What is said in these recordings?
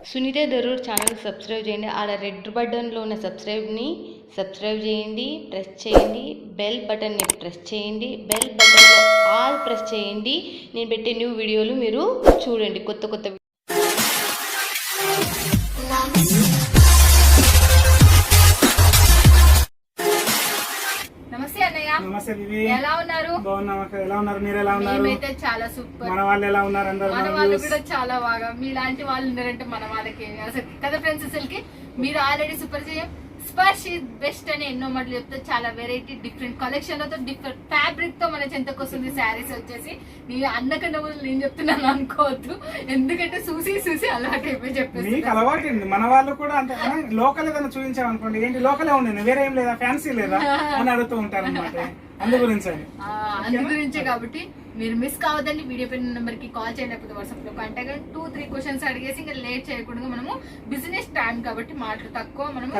Sunitha Darur channel subscribe చేయండి. ఆడ red బటన్లో ఉన్న సబ్స్క్రైబ్ చేయండి, ప్రెస్ చేయండి. బెల్ బటన్ని ప్రెస్ చేయండి. బెల్ బటన్లో ఆల్ ప్రెస్ చేయండి. నేను పెట్టే న్యూ వీడియోలు మీరు చూడండి. కొత్త నమస్తే దివి, ఎలా ఉన్నారు? బాగున్నాం అక్క. ఎలా ఉన్నారు? మీరు ఎలా ఉన్నారు? మేమైతే చాలా సూపర్. మన వాళ్ళు ఎలా ఉన్నారు? అందరూ మన వాళ్ళు కూడా చాలా బాగా. మీలాంటి వాళ్ళు ఉన్నారంటే మన వాళ్ళకి అసలు కదా ఫ్రెండ్స్. అసలుకి మీరు ఆల్రెడీ సూపర్ చేయం స్పర్శ్ ఇస్ బెస్ట్ అని ఎన్నో మాటలు చెప్తే చాలా వెరైటీ డిఫరెంట్ కలెక్షన్ లతో డిఫరెంట్ ఫ్యాబ్రిక్ తో మన చెంతకు వస్తుంది శారీస్ వచ్చేసి. నేను అన్నకన్నా కూడా నేను చెప్తున్నాను అనుకోవద్దు, ఎందుకంటే చూసి అలవాటు అయిపోయి చెప్పేసి మీకు అలవాటు అండి. మన వాళ్ళు కూడా అంతే. లోకల్ ఏదైనా చూపించామనుకోండి, ఏంటి లోకలే ఉండండి, వేరే ఏం లేదా, ఫ్యాన్సీ లేదా అని అడుగుతూ ఉంటారు అనమాట. అందు గురించే కాబట్టి మీరు మిస్ కావద్దండి. వీడియో పైన నెంబర్ కి కాల్ చేయండి, లేకపోతే వాట్సాప్ లో కాంటాక్ట్ 2-3 క్వశ్చన్స్ అడిగేసి ఇంకా లేట్ చేయకుండా మనము బిజినెస్ టైం కాబట్టి మాటలు తక్కువ, మనము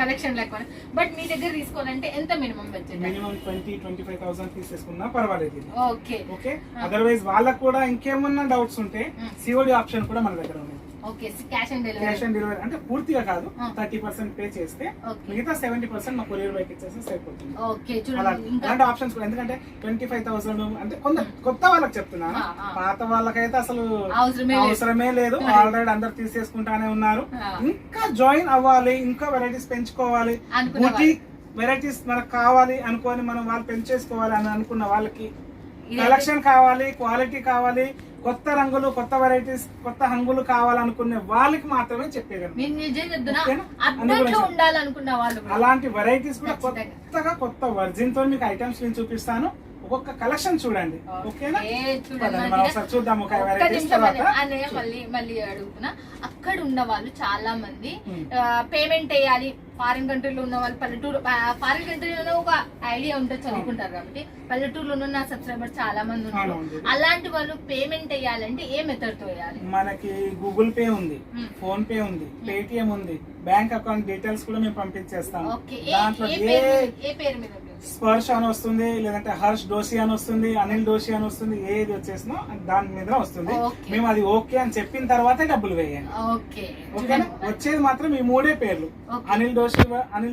కలెక్షన్ లేకపోతే. బట్ మీ దగ్గర తీసుకోవాలంటే ఎంత మినిమం బడ్జెట్? మినిమం 20-25,000 తీసేసుకున్నా పర్వాలేదు. Okay okay. అదర్వైజ్ వాళ్ళకు కూడా ఇంకేమన్నా డౌట్స్ ఉంటే సిఓడి ఆప్షన్ కూడా మన దగ్గర ఉంది. ఓకే, క్యాష్ ఆన్ డెలివరీ అంటే పూర్తిగా కాదు, 30% పే చేస్తే మిగతా 70% మా కొరియర్ బైక్ ఇచ్చేస్తే సరిపోతుంది. అలాంటి ఆప్షన్స్ కూడా. ఎందుకంటే 25,000 అంటే కొత్త వాళ్ళకి చెప్తున్నాను, పాత వాళ్ళకైతే అసలు అవసరమే లేదు. ఆల్రెడీ అందరు తీసేసుకుంటానే ఉన్నారు. ఇంకా జాయిన్ అవ్వాలి, ఇంకా వెరైటీస్ పెంచుకోవాలి, బూటిక్ వెరైటీస్ మనకు కావాలి అనుకోని మనం వాళ్ళు పెంచేసుకోవాలి అని అనుకున్న వాళ్ళకి కలెక్షన్ కావాలి, క్వాలిటీ కావాలి, కొత్త రంగులు, కొత్త వెరైటీస్, కొత్త హంగులు కావాలనుకునే వాళ్ళకి మాత్రమే చెప్పేదాన్ని. అలాంటి వెరైటీస్ కూడా కొత్త వర్జిన్ తో మీకు ఐటమ్స్ నేను చూపిస్తాను. ఒక్కొక్క కలెక్షన్ చూడండి. ఓకేనా? మనం ఒకసారి చూద్దాం. ఒక వెరైటీస్ మళ్ళీ అడుగుతున్నా, అక్కడ ఉన్న వాళ్ళు చాలా మంది పేమెంట్ వేయాలి. ఫారిన్ కంట్రీలో ఉన్న వాళ్ళు ఫారిన్ కంట్రీలో ఒక ఐడియా ఉంటుంది, చదువుకుంటారు కాబట్టి. పల్లెటూరులో ఉన్న సబ్స్క్రైబర్ చాలా మంది ఉన్నారు. అలాంటి వాళ్ళు పేమెంట్ వేయాలంటే ఏ మెథడ్ తో వేయాలి? మనకి గూగుల్ పే ఉంది, ఫోన్ పే ఉంది, పేటిఎం ఉంది, బ్యాంక్ అకౌంట్ డీటెయిల్స్ కూడా మేము పంపించేస్తాం. దాంట్లో ఏ పేరు మీద? స్పర్శ్ అని వస్తుంది, లేదంటే హర్ష్ డోషి అని వస్తుంది, అనిల్ డోషి అని వస్తుంది. ఏది వచ్చేసినా దాని మీద వస్తుంది. మేము అది ఓకే అని చెప్పిన తర్వాత డబ్బులు వేయాలి. ఓకేనా? వచ్చేది మాత్రం ఈ 3 పేర్లు. అనిల్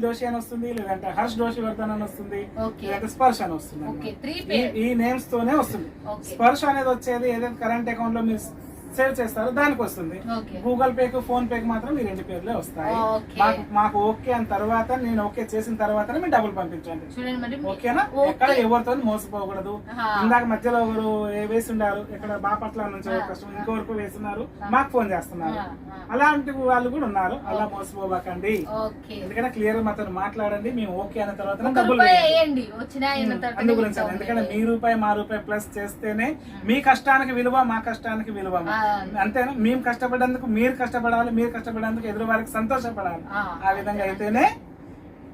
డోషి అని వస్తుంది, లేదంటే హర్ష్ డోషి వర్ధన్ అని వస్తుంది, లేదంటే స్పర్శ్ అని వస్తుంది. ఈ నేమ్స్ తోనే వస్తుంది. స్పర్శ్ అనేది వచ్చేది ఏదైతే కరెంట్ అకౌంట్ లో మీరు సేవ్ చేస్తారో దానికి వస్తుంది. గూగుల్ పేకు, ఫోన్ పేకి మాత్రం ఈ 2 పేర్లే వస్తాయి. మాకు ఓకే అని తర్వాత, నేను ఓకే చేసిన తర్వాత మీరు డబ్బులు పంపించండి. ఓకేనా? ఎక్కడ ఎవరితో మోసపోకూడదు. ఇందాక మధ్యలో ఒకరు వేసిండారు, ఇక్కడ బాపట్ల నుంచి కష్టం ఇంకొకరు వేస్తున్నారు, మాకు ఫోన్ చేస్తున్నారు. అలాంటి వాళ్ళు కూడా ఉన్నారు. అలా మోసపోకండి. ఎందుకంటే క్లియర్ గా మాతో మాట్లాడండి. మేము ఓకే అన్న తర్వాత డబ్బులు వేయండి. అందు గురించి ఎందుకంటే మీ రూపాయి మా రూపాయి ప్లస్ చేస్తేనే మీ కష్టానికి విలువ, మా కష్టానికి విలువ. అంతేనా? మేము కష్టపడేందుకు మీరు కష్టపడాలి, మీరు కష్టపడేందుకు ఎదురు వారికి సంతోషపడాలి. ఆ విధంగా అయితేనే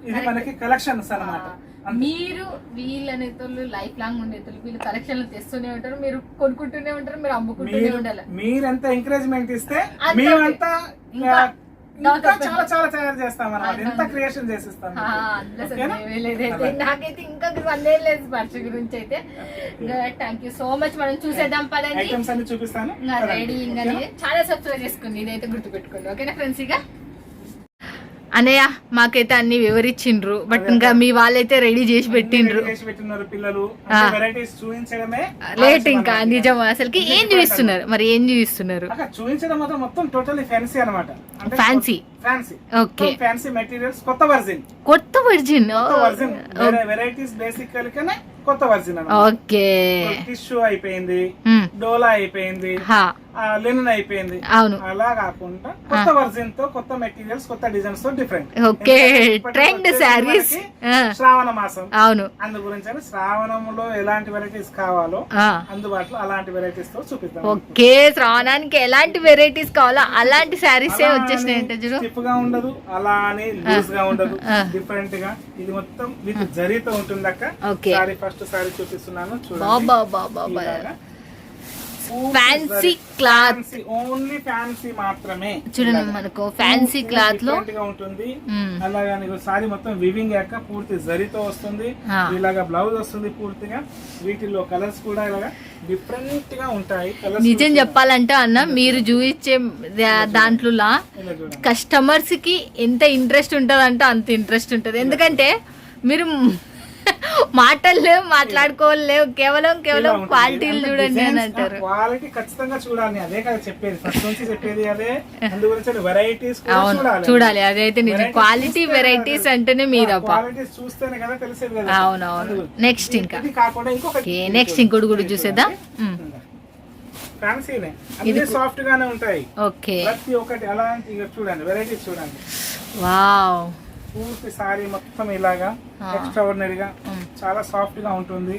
ఇది మనకి కలెక్షన్స్ అన్నమాట. మీరు వీళ్ళనే లైఫ్ లాంగ్ ఉండే వీళ్ళు కలెక్షన్లు తెస్తూనే ఉంటారు, మీరు కొనుక్కుంటూనే ఉంటారు, మీరు అమ్ముకుంటూనే ఉండాలి. మీరంతా ఎంకరేజ్మెంట్ ఇస్తే మేమంతా చాలా చాలా తయారు చేస్తాం అన్నమాట. ఎంత క్రియేషన్ చేసిస్తాం. నాకైతే ఇంకా 1 year లేదు స్పర్శ గురించి అయితే. Thank you so much. మనం చూసేద్దాం పదండి. ఐటమ్స్ అన్ని చూపిస్తాను. రెడీ చాలా సబ్స్క్రైబ్ చేసుకోండి, ఇదైతే గుర్తుపెట్టుకోండి. ఓకేనా ఫ్రెండ్స్? ఇక అన్నయ్య మాకైతే అన్ని వివరించిండ్రు, బట్ ఇంకా మీ వాళ్ళైతే రెడీ చేసి పెట్టిండ్రు. పిల్లలు లేట్ ఇంకా నిజం. అసలుకి ఏం చూపిస్తున్నారు మరి? ఏం చూపిస్తున్నారు? చూపించడం మొత్తం టోటల్లీ ఫ్యాన్సీ అన్నమాట. ఫ్యాన్సీ. ఓకే. ఫ్యాన్సీ మెటీరియల్స్, కొత్త వర్జిన్. వెరైటీస్ బేసికల్ కొత్త వర్జిన్. ఓకే. టిష్యూ అయిపోయింది, డోలా అయిపోయింది, లినన్ అయిపోయింది. అవును. అలా కాకుండా కొత్త వర్జిన్ తో, కొత్త మెటీరియల్స్, కొత్త డిజైన్స్ తో డిఫరెంట్. ఓకే. ట్రెండ్ సారీస్. శ్రావణ మాసం. అవును. అందు గురించి శ్రావణంలో ఎలాంటి వెరైటీస్ కావాలో అందుబాటులో అలాంటి వెరైటీస్ తో చూపిద్దాం. ఓకే. శ్రావణానికి ఎలాంటి వెరైటీస్ కావాలో అలాంటి సారీస్ వచ్చేసినాయి. స్టిఫ్ గా ఉండదు, అలా అని లూజ్ గా ఉండదు, డిఫరెంట్ గా. ఇది మొత్తం విత్ జరీతో ఉంటుంది అక్క. సారీ ఫస్ట్ సారీ చూపిస్తున్నాను చూడండి. ఫ్యాన్సీ క్లాత్, ఓన్లీ ఫ్యాన్సీ మాత్రమే. చూడండి మనకు ఫ్యాన్సీ క్లాత్ లో గా ఉంటుంది. అలాగా సారీ మొత్తం వివింగ్ యాక పూర్తి జరీతో వస్తుంది. ఇలాగా బ్లౌజ్ వస్తుంది పూర్తిగా. వీటిలో కలర్స్ కూడా ఇలాగా డిఫరెంట్ గా ఉంటాయి. నిజం చెప్పాలంటే అన్న మీరు చూపించే దాంట్లో కస్టమర్స్ కి ఎంత ఇంట్రెస్ట్ ఉంటది అంటే అంత ఇంట్రెస్ట్ ఉంటది. ఎందుకంటే మీరు మాటలు లేవు, మాట్లాడుకోలేవు, కేవలం క్వాలిటీలు చూడండి అని అంటారు. క్వాలిటీ ఖచ్చితంగా చూడాలి, అదే కదా చెప్పేది, ఫస్ట్ నుంచి చెప్పేది అదే. అందుగురించి వెరైటీస్ చూడాలి, అదైతే నిజం. క్వాలిటీ వెరైటీస్ అంటేనే మీద క్వాలిటీస్ చూస్తేనే కదా తెలిసేది కదా. అవునవును. నెక్స్ట్ ఇంకా కాకుండా ఇంకొకటి, నెక్స్ట్ ఇంకోటి కూడా చూసేద్దాం. ఫ్యాన్సీనే, అన్ని సాఫ్ట్ గానే ఉంటాయి. ఓకే, ప్రతి ఒక్కటి అలాంటి చూడండి, వెరైటీస్ చూడండి. వావ్, పూర్తి సారీ మొత్తం ఇలాగా ఎక్స్ట్రాఆర్డినరీగా చాలా సాఫ్ట్ గా ఉంటుంది.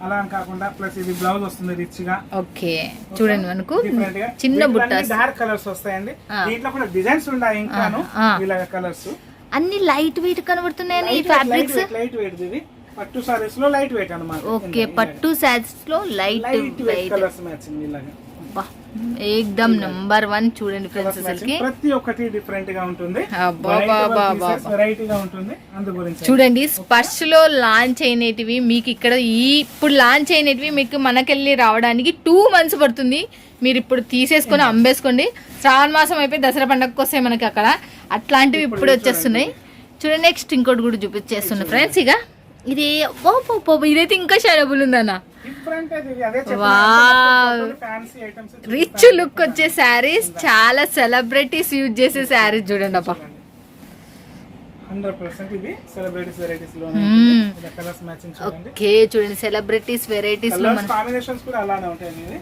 అలా అని కాకుండా ప్లస్ ఇది బ్లౌజ్ వస్తుంది రిచ్ గా. ఓకే, చూడండి మనకు చిన్న బుట్ట డార్క్ కలర్స్ వస్తాయండి. దీంట్లో కూడా డిజైన్స్ ఉన్నాయి ఇంకాను ఇలాగ కలర్స్. అన్ని లైట్ వెయిట్ కనబడుతున్నాయి ఈ ఫ్యాబ్రిక్స్. లైట్ వెయిట్ ఇది పట్టు సారీస్ లో లైట్ వెయిట్ అన్నమాట. ఓకే, పట్టు సారీస్ లో లైట్ వెయిట్ కలర్స్ మ్యాచింగ్ ఇలాగా ఏకదమ్ నంబర్ 1. చూడండి ఫ్రెండ్స్, అసలుకి ప్రతి ఒక్కటి డిఫరెంట్ గా ఉంటుంది, వెరైటీగా ఉంటుంది. అందు గురించి చూడండి, స్పర్శ్ లో లాంచ్ అయినటివి మీకు ఇక్కడ ఇప్పుడు లాంచ్ అయినటివి మీకు మనకెళ్ళి రావడానికి 2 months పడుతుంది. మీరు ఇప్పుడు తీసేసుకొని అమ్మేసుకోండి. శ్రావణ మాసం అయిపోయి దసరా పండగకి వస్తాయి మనకి అక్కడ. అట్లాంటివి ఇప్పుడు వచ్చేస్తున్నాయి. చూడండి, నెక్స్ట్ ఇంకోటి కూడా చూపించేస్తున్నా ఫ్రెండ్స్. ఇక ఇది ఇదైతే ఇంకా షైనబుల్ ఉందన్న. రిచ్ లుక్ వచ్చే శారీస్, చాలా సెలబ్రిటీస్ యూజ్ చేసే శారీస్ చూడండి అబ్బా. 100% ఇది సెలబ్రిటీస్ వెరైటీస్ లో కలర్స్ మ్యాచింగ్ చూడండి. ఓకే, చూడండి సెలబ్రిటీస్ వెరైటీస్ లో మన కాంబినేషన్స్ కూడా అలానే ఉంటాయి అనేది.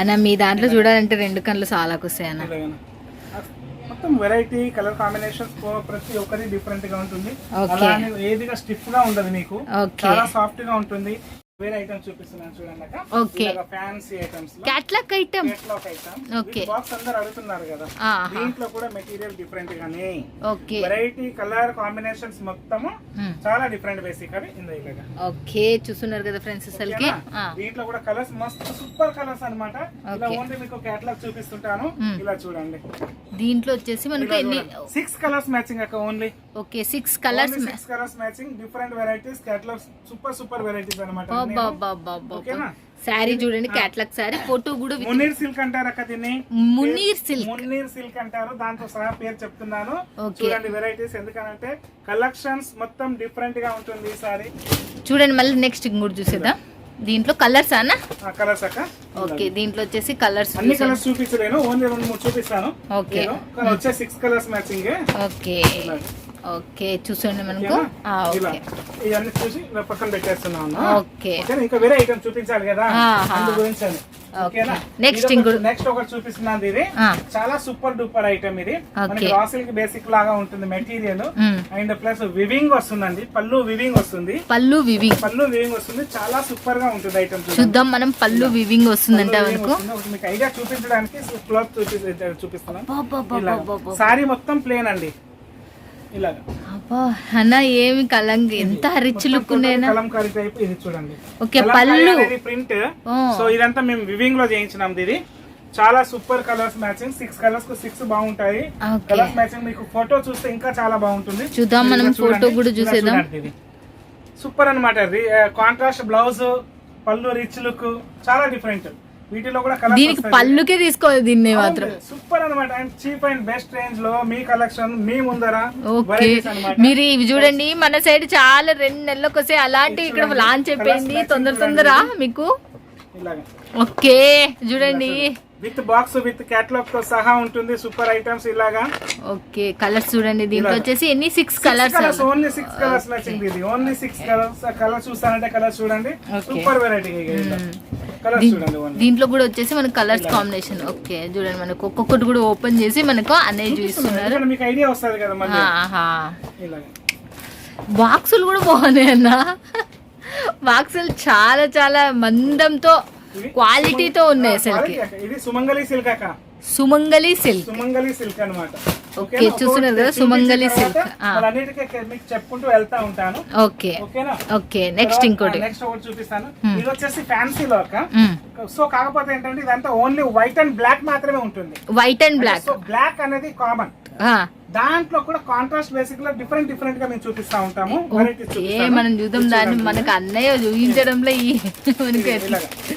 అన్న మీ దాంట్లో చూడాలంటే 2 కళ్ళు సాలాకు వస్తాయి అన్న. మొత్తం వెరైటీ కలర్ కాంబినేషన్స్ ప్రతి ఒక్కటి డిఫరెంట్ గా ఉంటుంది. అలానే ఏదిగా స్టిఫ్ గా ఉండదు, మీకు చాలా సాఫ్ట్ గా ఉంటుంది. వేరే ఐటమ్స్ చూపిస్తున్నాను చూడండి అక్క. Okay, fancy items, catalogue item. Okay, box అందరూ అడుగుతున్నారు కదా, దీంట్లో కూడా మెటీరియల్ డిఫరెంట్ గానే. ఓకే, వెరైటీ కలర్ కాంబినేషన్స్ మొత్తము చాలా డిఫరెంట్ బేసికల్లీ ఇందులో. ఓకే, చూస్తున్నారు కదా ఫ్రెండ్స్, అసలుకి దీంట్లో కూడా కలర్స్ మస్తు సూపర్ కలర్స్ అన్నమాట. ఇలా ఓన్లీ మీకు క్యాటలాగ్ చూపిస్తుంటాను, ఇలా చూడండి. దీంట్లో వచ్చేసి మనకి ఎన్ని 6 కలర్స్ మ్యాచింగ్ అక్క only. Okay, 6 colours matching, different varieties, catalogue super varieties అన్నమాట. శారీ చూడండి, క్యాటలాగ్ శారీ. ఫోటో కూడా మునీర్ సిల్క్ అంటారు అక్క దీన్ని. మునీర్ సిల్క్ అంటారు, దాంతో సహా పేరు చెప్తున్నాను. చూడండి వెరైటీస్, ఎందుకంటే కలెక్షన్స్ మొత్తం డిఫరెంట్ గా ఉంటుంది ఈ సారీ. చూడండి, మళ్ళీ నెక్స్ట్ ఇంకోటి చూసేద్దాం. దీంట్లో కలర్స్ అన్న. కలర్స్ అక్క. ఓకే, దీంట్లో వచ్చేసి కలర్స్ అన్ని కలర్స్ చూపించలేను, ఓన్లీ 2-3 చూపిస్తాను. ఓకే, వచ్చే 6 కలర్స్ మ్యాచింగ్. ఓకే, ఓకే, చూసండి మనకు. ఇవన్నీ చూసి పక్కన పెట్టేస్తున్నాను. ఓకే, ఇంకా వేరే ఐటమ్ చూపించాలి కదా, అందు గురించి. నెక్స్ట్ ఒకటి చూపిస్తున్నాను. ఇది చాలా సూపర్ డూపర్ ఐటమ్. ఇది మనకి రా సిల్క్ బేసిక్ లాగా ఉంటుంది మెటీరియల్, అండ్ ప్లస్ వివింగ్ వస్తుందండి. పళ్ళు వివింగ్ వస్తుంది. చాలా సూపర్ గా ఉంటుంది ఐటమ్. చూద్దాం మనం, పళ్ళు వివింగ్ వస్తుందంటే మీకు ఐడియా చూపించడానికి క్లాత్ చూపిస్తున్నాను. సారీ మొత్తం ప్లేన్ అండి. అన్న ఏమి కలంగి, ఎంత రిచ్ లుక్ కలంకారీ టైప్. ఇది చూడండి, ఓకే, పళ్ళు ప్రింట్. సో ఇదంతా మేము వివింగ్ లో చేయించినాం. ఇది చాలా సూపర్ కలర్స్ మ్యాచింగ్. 6 కలర్స్ కు 6 బాగుంటాయి. కలర్స్ మ్యాచింగ్ మీకు ఫోటో చూస్తే ఇంకా చాలా బాగుంటుంది. చూద్దాం మనం, ఫోటో కూడా చూసేద్దాం. సూపర్ అన్నమాట. కాంట్రాస్ట్ బ్లౌజ్, పళ్ళు రిచ్ లుక్, చాలా డిఫరెంట్. వీటిలో కూడా దీనికి పళ్ళుకే తీసుకోవాలి దీన్ని మాత్రం. సూపర్ అన్నమాట. And cheap and best range లో మీ కలెక్షన్ మీ ముందర. ఓకే, మీరు ఇవి చూడండి, మన సైడ్ చాలా 2 నెలలకు వస్తే అలాంటివి ఇక్కడ లాంచ్ అయిపోయింది తొందర మీకు. ఓకే, చూడండి, విత్ బాక్స్ విత్ క్యాటలాగ్ తో సహా ఉంటుంది. సూపర్ ఐటమ్స్ ఇలాగా. ఓకే, కలర్స్ చూడండి. దీంట్లో వచ్చేసి ఎన్ని 6 కలర్స్. Only 6 colours matching. ఇది ఓన్లీ 6 కలర్స్. కలర్స్ చూస్తానంటే కలర్స్ చూడండి, సూపర్ వెరైటీ. దీంట్లో కూడా వచ్చేసి మనకు కలర్స్ కాంబినేషన్. ఓకే, చూడండి, మనకు ఒక్కొక్కటి కూడా ఓపెన్ చేసి మనకు అనేది చూస్తున్నారు. మీకు ఐడియా వస్తుంది కదా. బాక్సులు కూడా బాగున్నాయి అన్న. బాక్సులు చాలా చాలా మందంతో క్వాలిటీతో ఉన్నాయి అసలు. ఇది సుమంగళి సిల్క్ అక్క. సుమంగళి సిల్క్ అన్నమాట. ఓకే చూస్తున్నారు కదా సుమంగళి సిల్క్. అన్నిటికీ మీకు చెప్పుకుంటూ వెళ్తా ఉంటాను. ఓకే ఓకేనా. ఓకే నెక్స్ట్ ఇంకోటి చూపిస్తాను. ఇది వచ్చేసి ఫ్యాన్సీలో సో కాకపోతే ఏంటంటే ఇదంతా ఓన్లీ వైట్ అండ్ బ్లాక్ మాత్రమే ఉంటుంది. White and black. So black అనేది కామన్. దాంట్లో కూడా కాంట్రాస్ట్ బేసిక్ లో డిఫరెంట్ డిఫరెంట్ గా మేము చూపిస్తా ఉంటాము. మనం చూద్దాం దాన్ని, మనకు అన్నయ్య చూపించడంలో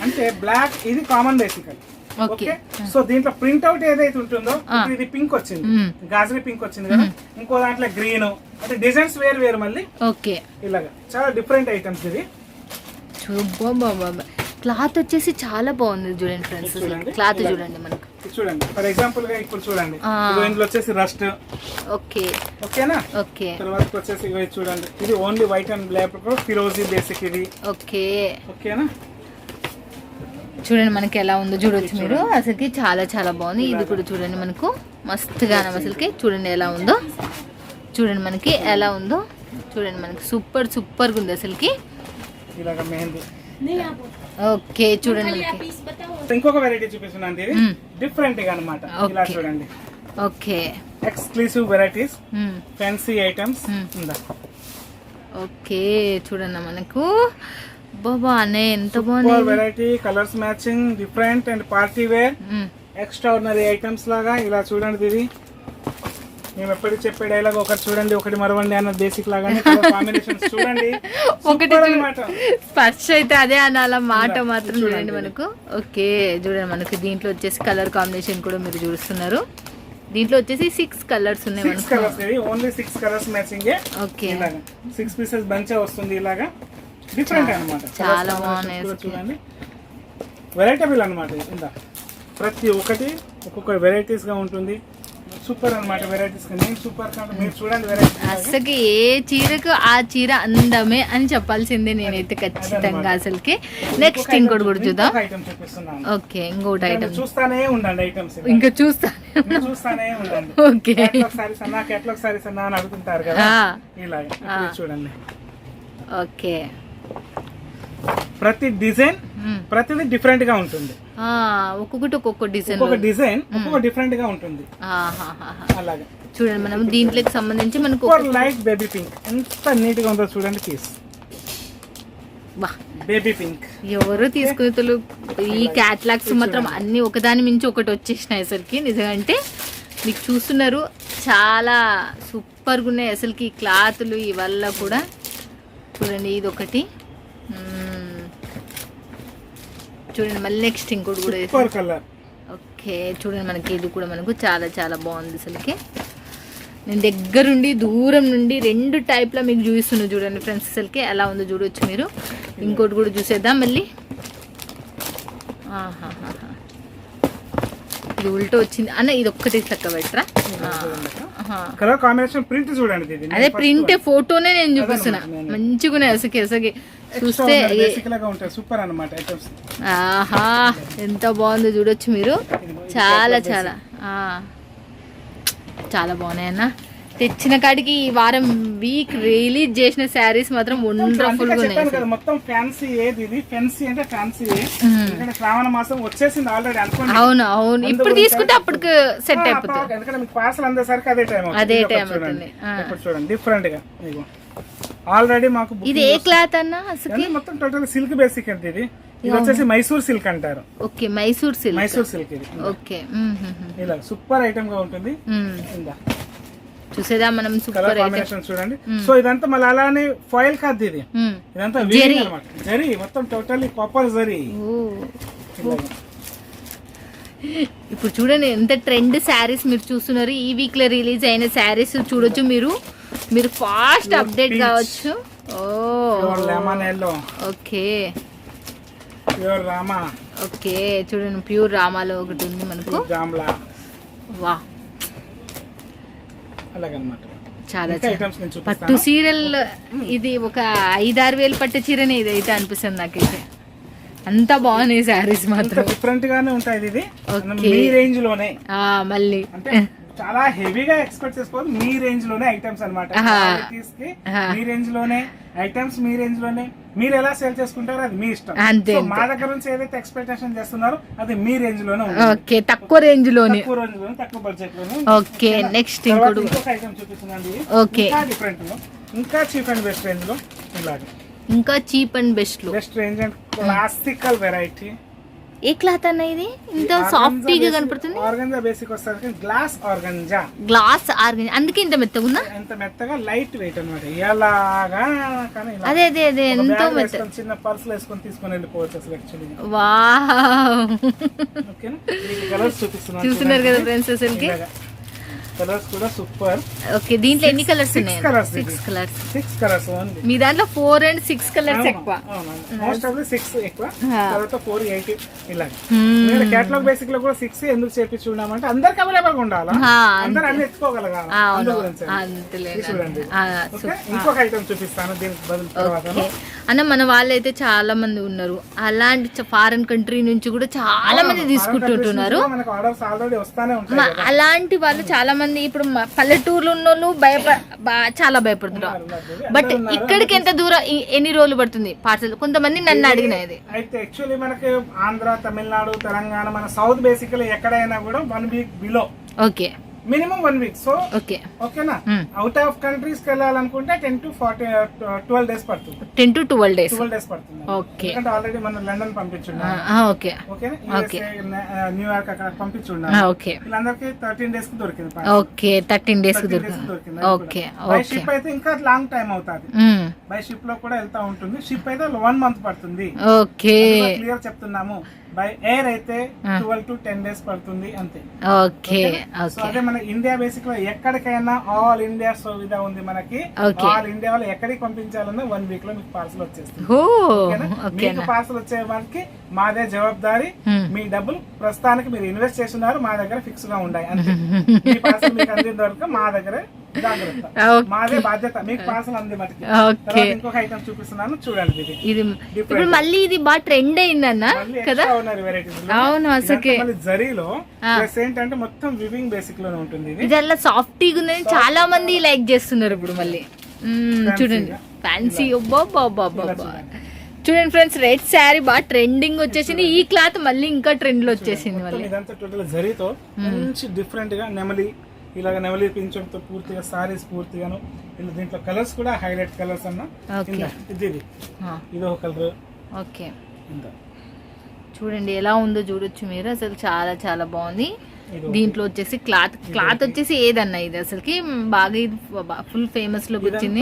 అంటే బ్లాక్ ఇది కామన్ బేసికల్. ఓకే సో దీంట్లో ప్రింట్ అవుట్ ఏదైతే ఉంటుందో ఇది పింక్ వచ్చింది, గాజరీ పింక్ వచ్చింది కదా. ఇంకో దాంట్లో గ్రీన్, అంటే డిజైన్స్ వేరు వేరు మళ్ళీ. ఓకే ఇలాగా చాలా డిఫరెంట్ ఐటమ్స్. ఇది క్లాత్ వచ్చేసి చాలా బాగుంది చూడండి ఫ్రెండ్స్. క్లాత్ చూడండి మనకు, చూడండి ఫర్ ఎగ్జాంపుల్ గా ఇప్పుడు చూడండి ఇందులో వచ్చేసి రస్ట్. ఓకే ఓకేనా. ఓకే తర్వాత వచ్చేసి ఇవి చూడండి, ఇది ఓన్లీ వైట్ అండ్ బ్లాక్ ఫిరోజీ బేసిక్ ఇది. ఓకే ఓకేనా. చూడండి మనకి ఎలా ఉందో చూడొచ్చు మీరు. అసలుకి చాలా చాలా బాగుంది. ఇది కూడా చూడండి మనకు మస్తుగా అసలుకి చూడండి ఎలా ఉందో. చూడండి మనకి ఎలా ఉందో చూడండి, మనకి సూపర్ సూపర్ గా ఉంది అసలుకి. ఇలాగా మెహందీ. ఓకే చూడండి మనకి ఇంకొక వెరైటీ చూపిస్తున్నాను, ఇది డిఫరెంట్ గా అన్నమాట. ఇలా చూడండి. Okay exclusive varieties, fancy items. Okay చూడండి మనకు బాబా అనే ఎంత బాగుంది variety, colours matching, different and party wear, extraordinary items లాగా. ఇలా చూడండి, ఇది మేము ఎప్పటికీ చెప్పే డైలాగ్, ఒకటి చూడండి ఒకటి మరవండి అన్న బేసిక్ లాగానే కాంబినేషన్స్ చూడండి. ఒకటి ఫస్ట్ అయితే అదే అనాల మాట మాత్రం చూడండి మనకు. ఓకే చూడండి మనకి దీంట్లో వచ్చేసి కలర్ కాంబినేషన్ కూడా మీరు చూస్తున్నారు. దీంట్లో వచ్చేసి 6 కలర్స్ ఉన్నాయి మనకు. Only 6 colours matching. Okay 6 pieces bunch వస్తుంది. ఇలాగా డిఫరెంట్ అన్నమాట. చాలా బాగున్నాయి చూడండి, వెరైటబుల్ అన్నమాట. ఇందా ప్రతి ఒక్కటి ఒక్కొక్క వెరైటీస్ గా ఉంటుంది. సూపర్ అన్నమాట వెరైటీస్. నేను సూపర్ మీరు చూడండి వెరైటీ. అసలు ఏ చీరకు ఆ చీర అందమే అని చెప్పాల్సిందే నేనైతే ఖచ్చితంగా. అసలుకి నెక్స్ట్ ఇంకోటి కూడా చూద్దాం. ఓకే ఇంకోటి ఐటమ్ చూస్తానే ఉండండి. ఐటమ్స్ ఇంకా చూస్తానే ఉండండి. ఓకే సారీస్ అన్నా కేటలాగ్ సారీస్ అన్నా అని అడుగుతుంటారు కదా, ఇలాగా చూడండి. ఓకే ప్రతి డిజైన్ ప్రతిది డిఫరెంట్ గా ఉంటుంది. ఒక్కొక్కటి ఒక్కొక్క డిజైన్, ఒక్కొక్క డిఫరెంట్ గా ఉంటుంది. అలాగే చూడండి మనం దీంట్లోకి సంబంధించి మనకు లైట్ బేబీ పింక్ ఎంత నీట్ గా ఉందో చూడండి. పీస్ బేబీ పింక్ ఎవరు తీసుకునే ఈ క్యాటలాగ్స్ మాత్రం అన్ని ఒకదాని మించి ఒకటి వచ్చేసినాయి అసలుకి. నిజంగా మీకు చూస్తున్నారు చాలా సూపర్గా ఉన్నాయి అసలుకి క్లాత్లు ఇవల్ల కూడా. చూడండి ఇది ఒకటి చూడండి. మళ్ళీ నెక్స్ట్ ఇంకోటి కూడా. ఓకే చూడండి మనకి ఇది కూడా మనకు చాలా చాలా బాగుంది అసలుకి. నేను దగ్గరుండి దూరం నుండి 2 టైప్లో మీకు చూపిస్తున్నాను చూడండి ఫ్రెండ్స్. అసలుకి ఎలా ఉందో చూడవచ్చు మీరు. ఇంకోటి కూడా చూసేద్దాం మళ్ళీ. ఇది ఉల్టా వచ్చింది అన్న, ఇది ఒక్కటి చక్క పెట్టరా. కలర్ కాంబినేషన్ ప్రింట్ చూడండి. అదే ప్రింట్ ఫోటోనే నేను చూపిస్తున్నా. మంచిగా అసలు చూస్తే సూపర్ అన్నమాట ఐటమ్స్. ఆహా ఎంత బాగుందో చూడొచ్చు మీరు. చాలా చాలా చాలా బాగున్నాయి అన్న. తెచ్చిన కాడికి ఈ వారం వీక్ రిలీజ్ చేసిన శారీస్ మాత్రం వండర్ఫుల్ గా ఉన్నాయి. మొత్తం ఫ్యాన్సీ ఏది, ఇది ఫ్యాన్సీ అంటే ఫ్యాన్సీ. ఎందుకంటే శ్రావణ మాసం వచ్చేసింది ఆల్రెడీ అనుకోండి. అవును అవును, ఇప్పుడు తీసుకుంటే అప్పటికి సెట్ అయిపోతుంది. ఎందుకంటే మీకు పార్సల్ అందేసరికి అదే టైం అవుతుంది. ఇప్పుడు చూడండి డిఫరెంట్ గా ఆల్రెడీ మాకు. ఇది ఏ క్లాత్ అన్న అసలు? మొత్తం టోటల్ సిల్క్ బేసిక్ అంటే ఇది. ఇది వచ్చేసి మైసూర్ సిల్క్ అంటారు. ఓకే మైసూర్ సిల్క్ ఇది. ఓకే ఇలా సూపర్ ఐటమ్ గా ఉంటుంది. చూసేదా మనం సూపర్ కాంబినేషన్ చూడండి. సో ఇదంతా మళ్ళీ అలానే ఫాయిల్ కాదు, ఇది ఇదంతా జరీ మొత్తం టోటల్లీ కాపర్ జరీ. ఇప్పుడు చూడండి ఎంత ట్రెండ్ శారీస్ మీరు చూస్తున్నారు. ఈ వీక్ లో రిలీజ్ అయిన శారీస్ చూడొచ్చు మీరు. మీరు ఫాస్ట్ అప్డేట్ కావచ్చు. ఓకే రామా. ఓకే చూడండి ప్యూర్ రామాలో ఒకటి ఉంది మనకు. వా చాలా పట్టు చీరల్. ఇది ఒక 5-6 వేలు పట్టు చీరనే ఇది అయితే అనిపిస్తుంది నాకైతే. అంత బాగున్నాయి శారీస్ మాత్రం. డిఫరెంట్ గానే ఉంటాయి. ఇది ఈ రేంజ్ లోనే మళ్ళీ చాలా హెవీగా ఎక్స్పెక్ట్ చేసుకోవాలి. మీ రేంజ్ లోనే ఐటమ్స్ అనమాట. మీ రేంజ్ లోనే ఐటమ్స్, మీ రేంజ్ లోనే మీరు ఎలా సేల్ చేసుకుంటారో అది మీ ఇష్టం. సో మా దగ్గర నుంచి ఏదైతే ఎక్స్పెక్టేషన్ చేస్తున్నారో అది మీ రేంజ్ లోనే ఉంది. తక్కువ రేంజ్ లోనే, తక్కువ బడ్జెట్ లోనే. ఓకే నెక్స్ట్ ఇంకొక ఐటమ్ చూపిస్తున్నాండి. ఇంకా డిఫరెంట్ లో, ఇంకా చీప్ అండ్ బెస్ట్ రేంజ్ లో, ఇలాగే ఇంకా చీప్ అండ్ బెస్ట్ లో best range and classical variety. A cloth అన్న ఇది? ఇంత సాఫ్ట్ గా కనపడుతుంది. ఆర్గంజా బేసిక్ వస్తుంది, గ్లాస్ ఆర్గంజా. గ్లాస్ ఆర్గంజా అందుకే ఇంత మెత్తగా ఉందా? ఎంత మెత్తగా, లైట్ వెయిట్ అన్నమాట. ఎలాగా కానీ అదే అదే అదే ఎంతో మెత్త. చిన్న పర్సులు వేసుకొని తీసుకొని వెళ్ళిపోవచ్చు అసలు యాక్చువల్లీ. వావ్. ఓకేనా, కలర్స్ చూపిస్తున్నాను, చూస్తున్నారు కదా ఫ్రెండ్స్. అసలుకి కలర్స్ కూడా సూపర్. ఓకే, దీంట్లో ఎన్ని కలర్స్ ఉన్నాయి? 6 కలర్స్ ఓన్లీ. మీ దాంట్లో 4 and 6 కలర్స్ ఎక్కువ. మోస్ట్ ఆఫ్ ది 6 ఎక్కువ, తర్వాత 4, 8 ఇలా. మీరు కేటలాగ్ బేసిక్ లో కూడా 6 ఎందుకు చేపించుకున్నామంటే అందరికి అవైలబుల్ గా ఉండాలి, అందరూ అన్ని ఎత్తుకోగలగాలి. చూడండి, ఇంకొక ఐటమ్ చూపిస్తాను దీనికి బదులు తర్వాత. అన్న మన వాళ్ళైతే చాలా మంది ఉన్నారు, అలాంటి ఫారెన్ కంట్రీ నుంచి కూడా చాలా మంది తీసుకుంటుంటున్నారు. మనకు ఆర్డర్స్ ఆల్రెడీ వస్తానే ఉంటాయి. అలాంటి వాళ్ళు చాలా మంది ఇప్పుడు పల్లెటూరులో ఉన్న వాళ్ళు చాలా భయపడుతున్నారు. బట్ ఇక్కడికి ఎంత దూరం, ఎన్ని రోజులు పడుతుంది పార్సల్? కొంతమంది నన్ను అడిగినది. అయితే యాక్చువల్లీ మనకి ఆంధ్ర, తమిళనాడు, తెలంగాణ, మన సౌత్ బేసికలీ ఎక్కడైనా కూడా 1 week below. Okay, minimum 1 week. So ఓకేనా, అవుట్ ఆఫ్ కంట్రీస్ కి వెళ్ళాలనుకుంటే 10 to 12 days పడుతుంది. 10 to 12 days పడుతుంది. ఓకే, ఎందుకంటే ఆల్రెడీ మనం లండన్ పంపించున్నాం. ఓకే ఓకే, న్యూయార్క్ అక్కడ పంపించున్నాం. ఓకే, వీళ్ళందరికీ 13 days కి దొరికింది. ఓకే, 13 days కి దొరికింది. ఓకే, బై షిప్ అయితే ఇంకా లాంగ్ టైం అవుతుంది. బై షిప్ లో కూడా వెళ్తా ఉంటుంది. షిప్ అయితే 1 month పడుతుంది. ఓకే, క్లియర్ చెప్తున్నాము. బై ఎయిర్ అయితే 12 to 10 days పడుతుంది అంతే. ఓకే, సో అదే మన ఇండియా బేసిక్ లో ఎక్కడికైనా ఆల్ ఇండియా సువిధ ఉంది మనకి. ఆల్ ఇండియా వాళ్ళు ఎక్కడికి పంపించాలన్నా 1 week లో మీకు పార్సల్ వచ్చేస్తుంది. మీకు పార్సల్ వచ్చే వాళ్ళకి మాదే జవాబారి. మీ డబ్బులు ప్రస్తుతానికి మీరు ఇన్వెస్ట్ చేస్తున్నారు, మా దగ్గర ఫిక్స్ గా ఉన్నాయి అంతే. మీ పార్సల్ మీకు అందిన వరకు మా దగ్గర జాగ్రత్త, మాదే బాధ్యత. మీకు పార్సల్ అంది మటుకి. ఇంకొక ఐటమ్ చూపిస్తున్నాను చూడండి. ఇది ఇప్పుడు మళ్ళీ ఇది బాగా ట్రెండ్ అయిందన్న కదా. అవును, అసలు జరీలో ప్లస్ ఏంటంటే మొత్తం వివింగ్ బేసిక్ లోనే ఉంటుంది. ఇది అలా సాఫ్టీగా ఉందని చాలా మంది లైక్ చేస్తున్నారు ఇప్పుడు. మళ్ళీ చూడండి, ఫ్యాన్సీ. చూడండి ఫ్రెండ్స్, రెడ్ శారీ బాగా ట్రెండింగ్ వచ్చేసింది. ఈ క్లాత్ మళ్ళీ ఇంకా ట్రెండ్ లో వచ్చేసింది. మళ్ళీ ఇదంతా టోటల్ జరీతో మంచి డిఫరెంట్ గా నెమలి, ఇలాగ నెమలి పింఛంతో పూర్తిగా సారీస్ పూర్తిగాను. దీంట్లో కలర్స్ కూడా హైలైట్ కలర్స్ అన్న. ఇది ఒక కలర్. ఓకే, చూడండి ఎలా ఉందో చూడొచ్చు మీరు. అసలు చాలా చాలా బాగుంది. దీంట్లో వచ్చేసి క్లాత్ వచ్చేసి ఏదన్నా ఇది అసలుకి బాగా ఫుల్ ఫేమస్ లో వచ్చింది.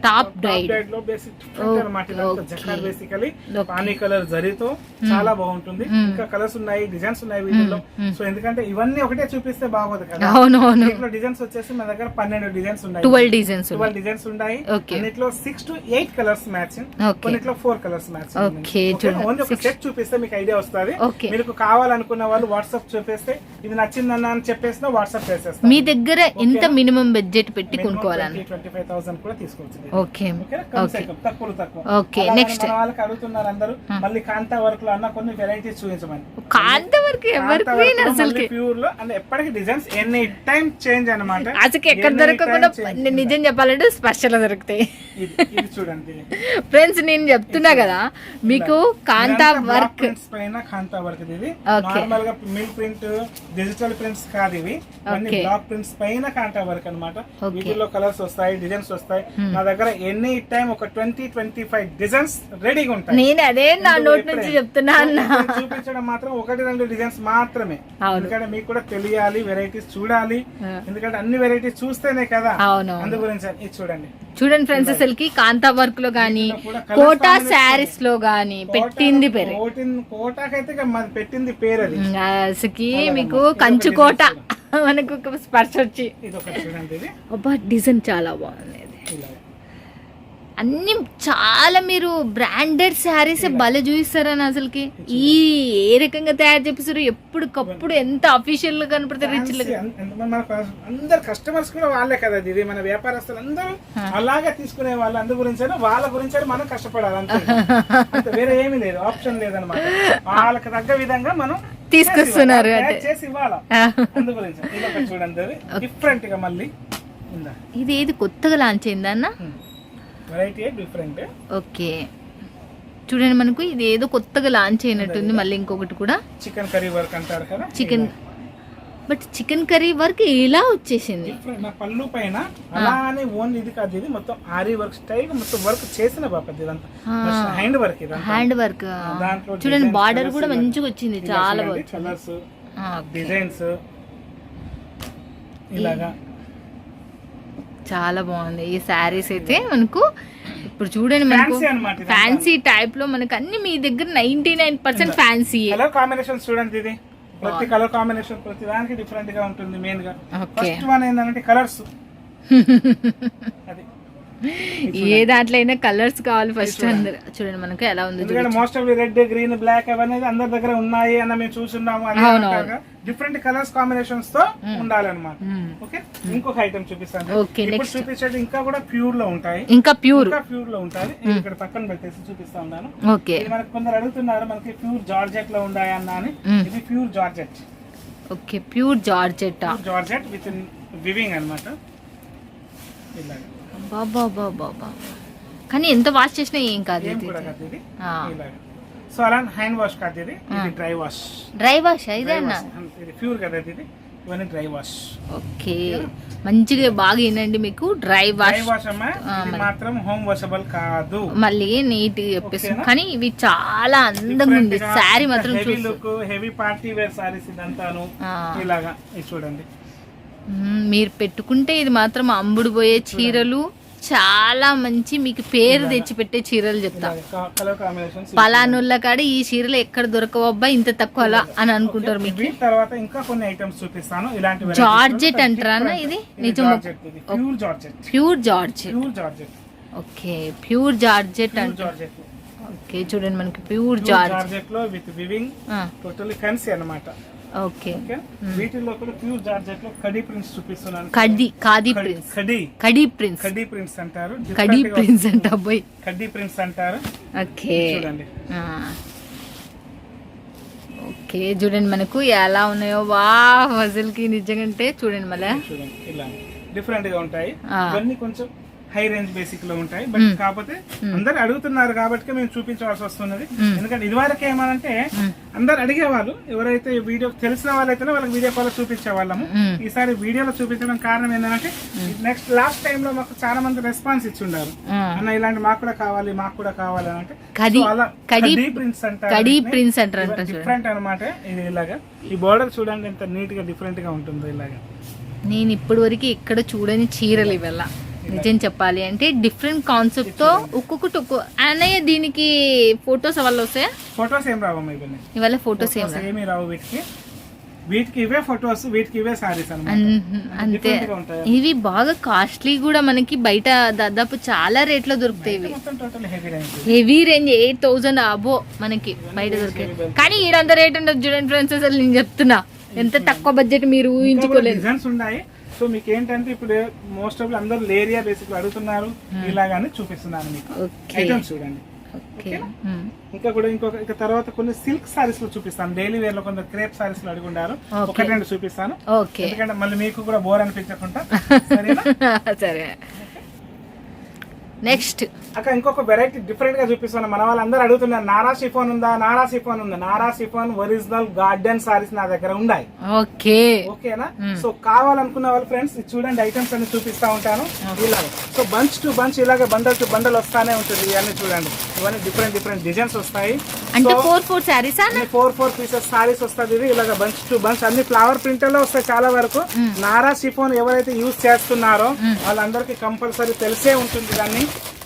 టాప్ డైడ్ లో basic jacquard basically pani colour జరీతో చాలా బాగుంటుంది. ఇంకా కలర్స్ ఉన్నాయి, డిజైన్స్ ఉన్నాయి వీటిలో. సో ఎందుకంటే ఇవన్నీ ఒకటే చూపిస్తే బాగోదు కదా. అవునవును, దీంట్లో డిజైన్స్ వచ్చేసి మన దగ్గర 12 డిజైన్స్ ఉన్నాయి. 12 డిజైన్స్ ఉన్నాయి. అన్నిట్లో 6 to 8 కలర్స్ మ్యాచింగ్, కొన్నిట్లో 4 కలర్స్ మ్యాచింగ్. ఓన్లీ ఒక సెట్ చూపిస్తే మీకు ఐడియా వస్తుంది. మీకు కావాలనుకున్న వాళ్ళు వాట్సాప్ చూపిస్తే ఇది నచ్చిందన్న అని చెప్పేసి వాట్సాప్ చేసేస్తాం. మీ దగ్గర ఎంత మినిమం బడ్జెట్ పెట్టి కొనుక్కోవాలని? 25,000 కూడా తీసుకోవచ్చు. ఓకే, తక్కువ. ఓకే, నెక్స్ట్ వాళ్ళకి అడుగుతున్నారు అందరూ మళ్ళీ కాంతా వర్క్ లో అన్న కొన్ని వెరైటీస్ చూపించమని. కాంతా వర్క్ ఎవరికి అసలు ప్యూర్ లో అంటే ఎప్పటికీ డిజైన్స్ ఎనీ టైం చేంజ్ అన్నమాట. అసలు ఎక్కడ దొరకకుండా నిజం చెప్పాలంటే స్పెషల్ దొరుకుతాయి. ఇది చూడండి ఫ్రెండ్స్, నేను చెప్తున్నా కదా మీకు కాంతా వర్క్ పైన కాంతా వర్క్. ఇది నార్మల్ గా మిల్ ప్రింట్, డిజిటల్ ప్రింట్స్ కాదు ఇవి. బ్లాక్ ప్రింట్స్ పైన కాంతా వర్క్ అన్నమాట. వీటిలో కలర్స్ వస్తాయి, డిజైన్స్ వస్తాయి. నా దగ్గర ఎనీ టైం ఒక 20-25 డిజైన్స్ రెడీగా ఉంటాయి. నేను అదే నా నోట్ నుంచి చెప్తున్నా అన్న. చూపించడం మాత్రం 1-2 డిజైన్స్ మాత్రమే. ఎందుకంటే మీకు కూడా తెలియాలి, వెరైటీస్ చూడాలి. ఎందుకంటే అన్ని వెరైటీస్ చూస్తేనే కదా. అందు గురించి ఇది చూడండి. ఫ్రెండ్స్, అసలుకి కాంతా వర్క్ లో గానీ, కోటా శారీస్ లో గానీ పెట్టింది పేరు. కోటాకైతే పెట్టింది పేరు అది. అసలుకి మీకు కంచు కోట మనకు ఒక స్పర్శ వచ్చి. అబ్బా, డిజైన్ చాలా బాగుంది. అన్ని చాలా మీరు బ్రాండెడ్ శారీస్ భలే చూపిస్తారని అసలుకి. ఏ రకంగా తయారు చేపిస్తారు, ఎప్పటికప్పుడు ఎంత అఫీషియల్ గా కనపడతారు. అందరు కస్టమర్స్ కూడా వాళ్ళే కదా. ఇది మన వ్యాపారస్తులు అందరూ అలాగే తీసుకునే వాళ్ళు. అందు గురించి వాళ్ళ గురించి మనం కష్టపడాలి అంతే, వేరే ఏమీ లేదు, ఆప్షన్ లేదనమాట. వాళ్ళకి తగ్గ విధంగా మనం తీసుకొస్తున్నారు అంటే చేసి ఇవ్వాలా అందు గురించి ఇది ఒకటి చూడండి డిఫరెంట్ గా మళ్ళీ ఉందా ఇది ఏది కొత్తగా లాంచ్ అయిందా అన్న వెరైటీ డిఫరెంట్ ఓకే చూడండి మనకు ఇది ఏదో కొత్తగా లాంచ్ అయినట్టుంది మళ్ళీ ఇంకొకటి కూడా చికెన్ కర్రీ వర్క్ అంటారు కదా chicken but chicken curry work ఇలా వచ్చేసింది పళ్ళు పైన అలానే ఓన్లీ ఇది కాదు ఇది మొత్తం ఆరీ వర్క్ స్టైల్ మొత్తం వర్క్ చేసిన బాపతి ఇదంతా హ్యాండ్ వర్క్ ఇది హ్యాండ్ వర్క్ చూడండి బార్డర్ కూడా మంచిగా వచ్చింది చాలా బాగుంది కలర్స్ డిజైన్స్ ఇలాగా చాలా బాగుంది ఈ శారీస్ అయితే మనకు ఇప్పుడు చూడండి మనకు ఫ్యాన్సీ టైప్ లో మనకు అన్ని మీ దగ్గర 99% ఫ్యాన్సీ కలర్ కాంబినేషన్ చూడండి ఇది ప్రతి కలర్ కాంబినేషన్ ప్రతి దానికి డిఫరెంట్ గా ఉంటుంది మెయిన్ గా ఫస్ట్ వన్ ఏంటంటే కలర్స్ అది ఏ దాంట్లో అయినా కలర్స్ కావాలి ఫస్ట్ అందరు చూడండి మనకు ఎలా ఉంది ఎందుకంటే most of red green black అవన్నీ అందరి దగ్గర ఉన్నాయి అన్న మేము చూస్తున్నాము డిఫరెంట్ కలర్స్ కాంబినేషన్స్ తో ఉండాలన్నమాట ఓకే ఇంకొక ఐటమ్ చూపిస్తాను ఇప్పుడు చూపించేది ఇంకా కూడా ప్యూర్ లో ఉంటాయి ఇంకా ప్యూర్ లో ఉంటాయి ఇక్కడ పక్కన పెట్టేసి చూపిస్తా ఉన్నాను ఓకే మనకు కొందరు అడుగుతున్నారు మనకి ప్యూర్ జార్జెట్ లో ఉన్నాయా అన్న అని ఇది pure georgette okay pure georgette georgette with weaving అన్నమాట ఇలాగా బాబా కానీ ఎంత వాష్ చేసినా ఏం కాదు ఇది సో అలా హ్యాండ్ వాష్ కాదు ఇది డ్రై వాష్ ఇదే అన్న ఇది ప్యూర్ కదా ఇది ఇవన్నీ డ్రై వాష్ ఓకే మంచిగా బాగా వినండి మీకు డ్రై వాష్ అమ్మా ఇది మాత్రం హోమ్ వాషబుల్ కాదు మళ్ళీ నీట్ గా చెప్పేస్తాం కానీ ఇవి చాలా అందంగా ఉంది శారీ మాత్రం హెవీ పార్టీ వేర్ సారీస్ ఇదంతాను ఇలాగా ఇది చూడండి మీరు పెట్టుకుంటే ఇది మాత్రం అమ్ముడు పోయే చీరలు చాలా మంచి మీకు పేరు తెచ్చి పెట్టే చీరలు చెప్తా పలానుల్ల కాడ ఈ చీరలు ఎక్కడ దొరకవబ్బా ఇంత తక్కువ అని అనుకుంటారు మీకు తర్వాత ఇంకా కొన్ని ఐటమ్స్ చూపిస్తాను ఇలాంటి జార్జెట్ అంటారా ఇది నిజం pure georgette okay pure georgette అంటారు ఓకే చూడండి మనకి ప్యూర్ జార్జెట్ లో విత్ వివింగ్ టోటల్లీ ఫ్యాన్సీ అన్నమాట ఓకే వీటిలో కూడా ప్యూర్ జార్జెట్ లో కడీ ప్రింట్స్ చూపిస్తున్నాను కడీ ప్రింట్స్ అంటారు కడీ ప్రింట్స్ అంటారు ఓకే చూడండి ఓకే చూడండి మనకు ఎలా ఉన్నాయో వా అసలుకి నిజంగా చూడండి మళ్ళీ చూడండి ఇలా డిఫరెంట్ గా ఉంటాయి ఇవన్నీ కొంచెం హై రేంజ్ బేసిక్ లో ఉంటాయి బట్ కాకపోతే అందరు అడుగుతున్నారు కాబట్టి మేము చూపించవలసి వస్తున్నది ఎందుకంటే ఇదివరకు ఏమనంటే అందరు అడిగేవాళ్ళు ఎవరైతే వీడియో తెలిసిన వాళ్ళైతే వాళ్ళకి వీడియో కాల్ చూపించే వాళ్ళము ఈసారి వీడియోలో చూపించడం కారణం ఏంటంటే నెక్స్ట్ లాస్ట్ టైం లో మాకు చాలా మంది రెస్పాన్స్ ఇచ్చి ఉన్నారు అన్న ఇలాంటి మాకు కూడా కావాలి అంటే ప్రింట్స్ అంటారు డిఫరెంట్ అనమాట ఇది ఇలాగా ఈ బోర్డర్ చూడండి ఎంత నీట్ గా డిఫరెంట్ గా ఉంటుందో ఇలాగా నేను ఇప్పటి వరకు ఇక్కడ చూడని చీరలు ఇవల్ల నిజం చెప్పాలి అంటే డిఫరెంట్ కాన్సెప్ట్ తో ఒక్కొక్కటి అన్నయ్య దీనికి ఫొటోస్ వల్ల వస్తాయా ఫొటోస్ ఏం రావు ఇవాళ ఫొటోస్ ఏమి రావు వీటికి ఇవే ఫొటోస్ వీటికి ఇవే సారీస్ అంతే ఇవి బాగా కాస్ట్లీ కూడా మనకి బయట దాదాపు చాలా రేట్ లో దొరుకుతాయి హెవీ రేంజ్ 8,000 అబో మనకి బయట దొరికాయి కానీ ఈడంత రేట్ ఉండదు చూడండి ఫ్రెండ్స్ అసలు నేను చెప్తున్నా ఎంత తక్కువ బడ్జెట్ మీరు ఊహించుకోలేదు సో మీకు ఏంటంటే ఇప్పుడు మోస్ట్ ఆఫ్ అందరూ లేరియా బేసిక్ అడుగుతున్నారు ఇలాగానే చూపిస్తున్నాను మీకు ఐటమ్స్ చూడండి ఇంకా కూడా ఇంకొక తర్వాత కొన్ని సిల్క్ సారీస్ లో చూపిస్తాను డైలీ వేర్ లో కొంత క్రేప్ సారీస్ లో అడుగుంటారు ఒకటి రెండు చూపిస్తాను ఎందుకంటే మళ్ళీ మీకు కూడా బోర్ అనిపించకుండా సరే నెక్స్ట్ అక్కడ ఇంకొక వెరైటీ డిఫరెంట్ గా చూపిస్తాను మన వాళ్ళందరూ అడుగుతున్నారు నారా షిఫాన్ ఉందా Nara chiffon original garden saris నా దగ్గర ఉన్నాయి ఓకేనా సో కావాలనుకున్న వాళ్ళు ఫ్రెండ్స్ చూడండి ఐటమ్స్ అన్ని చూపిస్తా ఉంటాను ఇలాగా సో బంచ్ టు బంచ్ ఇలాగే బండల్ టు బండల్ వస్తానే ఉంటుంది ఇవన్నీ చూడండి ఇవన్నీ డిఫరెంట్ డిజైన్స్ వస్తాయి అంటే 4 సారీస్ 4 పీసెస్ సారీస్ వస్తుంది ఇది ఇలాగ బంచ్ టు బంచ్ అన్ని ఫ్లవర్ ప్రింట్ లో వస్తాయి చాలా వరకు నారా షిఫాన్ ఎవరైతే యూజ్ చేస్తున్నారో వాళ్ళందరికీ కంపల్సరీ తెలిసే ఉంటుంది దాన్ని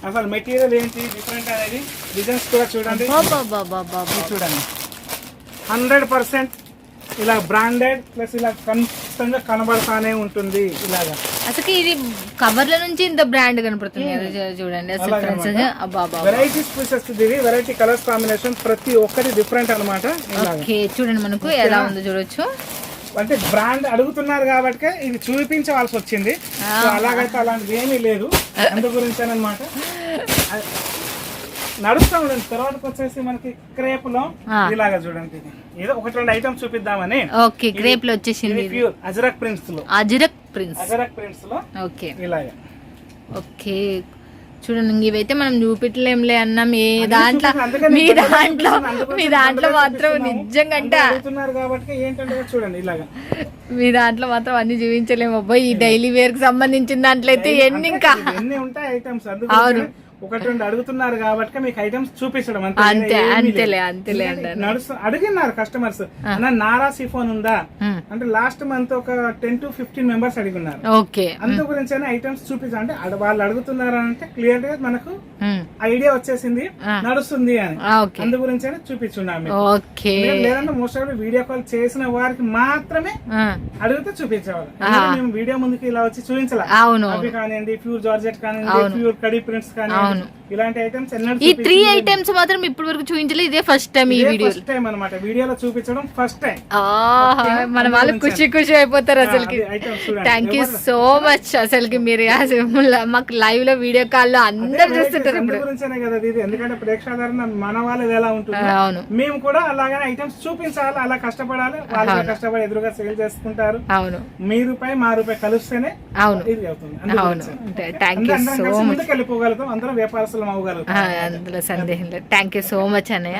అసలు మెటీరియల్ ఏంటి డిఫరెంట్ అనేది డిజైన్స్ కూడా చూడండి చూడండి 100% ఇలా బ్రాండెడ్ ప్లస్ ఇలా ఖచ్చితంగా కనబడతానే ఉంటుంది ఇలాగా అసలు ఇది కవర్ల నుంచి ఇంత బ్రాండ్ కనపడుతుంది చూడండి వెరైటీస్ పీసెస్ ఇది వెరైటీ కలర్స్ కాంబినేషన్ ప్రతి ఒక్కటి డిఫరెంట్ అన్నమాట చూడండి మనకు ఎలా ఉందో చూడొచ్చు అంటే బ్రాండ్ అడుగుతున్నారు కాబట్టి ఇది చూపించవలసి వచ్చింది అలాగైతే అలాంటిది ఏమీ లేదు అందు గురించి అనమాట నడుస్తా ఉండండి. తర్వాత వచ్చేసి మనకి క్రేప్ లో ఇలాగా చూడండి, ఇది ఏదో ఒకటి రెండు ఐటమ్స్ చూపిద్దామని. ఓకే, క్రేప్ లో వచ్చేసింది ప్యూర్ అజరక్ ప్రింట్స్ లో, అజరక్ ప్రింట్స్ లో ఓకే ఇలాగా. ఓకే చూడండి, ఇవైతే మనం చూపెట్టలేంలే అన్న మీ దాంట్లో మాత్రం నిజంగా అంటే అడుగుతున్నారు కాబట్టి ఏంటంటే చూడండి ఇలాగా మీ దాంట్లో మాత్రం అన్ని చూపించలేము అబ్బాయి. ఈ డైలీ వేర్ కి సంబంధించిన దాంట్లో అయితే ఎన్ని ఇంకా ఎన్ని ఉంటాయి ఐటమ్స్. అవును, ఒకటి రెండు అడుగుతున్నారు కాబట్టి మీకు ఐటమ్స్ చూపించడం అంతేలే అడిగినారు కస్టమర్స్. నారా సిఫోన్ ఉందా అంటే లాస్ట్ మంత్ ఒక 10 to 15 మెంబర్స్ అడిగిన్నారు. ఓకే, అందు గురించి ఐటమ్స్ చూపించాలి అంటే వాళ్ళు అడుగుతున్నారు అంటే క్లియర్ గా మనకు ఐడియా వచ్చేసింది నడుస్తుంది అని. అందు గురించి చూపించున్నాము. లేదంటే మోస్ట్ ఆఫ్ వీడియో కాల్ చేసిన వారికి మాత్రమే అడిగితే చూపించేవాళ్ళు. మేము వీడియో ముందుకి ఇలా వచ్చి చూపించాలి. అవి కానివ్వండి, ప్యూర్ జార్జెట్ కానివ్వండి, ప్యూర్ కడీ ప్రింట్స్ కానివ్వండి, ఇలాంటి ఐటమ్స్ ఈ 3 ఐటమ్స్ మాత్రం ఇప్పటి వరకు చూపించలేదు. ఇదే ఫస్ట్ టైం ఈ వీడియో, ఫస్ట్ టైం అన్నమాట. వీడియోలో చూపించడం ఫస్ట్ టైం. మన వాళ్ళు ఖుషి అయిపోతారు అసలుకి. థ్యాంక్ యూ సో మచ్ అసలుకి. మీరు మాకు లైవ్ లో వీడియో కాల్ లో అందరు చూస్తుంటారు. గురించేనే కదా ఇది, ఎందుకంటే ప్రేక్షాదరణ మన వాళ్ళది ఎలా ఉంటుంది. అవును, మేము కూడా అలాగనే ఐటమ్స్ చూపించాలి, అలా కష్టపడాలి. వాళ్ళు కష్టపడి ఎదురుగా సేల్ చేసుకుంటారు. అవును, మీ రూపాయి మా రూపాయి కలిస్తేనే ఇది అవుతుంది. Thank you so much. వెళ్ళిపోగలుగుతాం, అందరం వ్యాపారస్తులం అవ్వగలుగుతాం. అందులో సందేహం లేదు. థ్యాంక్ యూ సో మచ్ అన్నయ్య.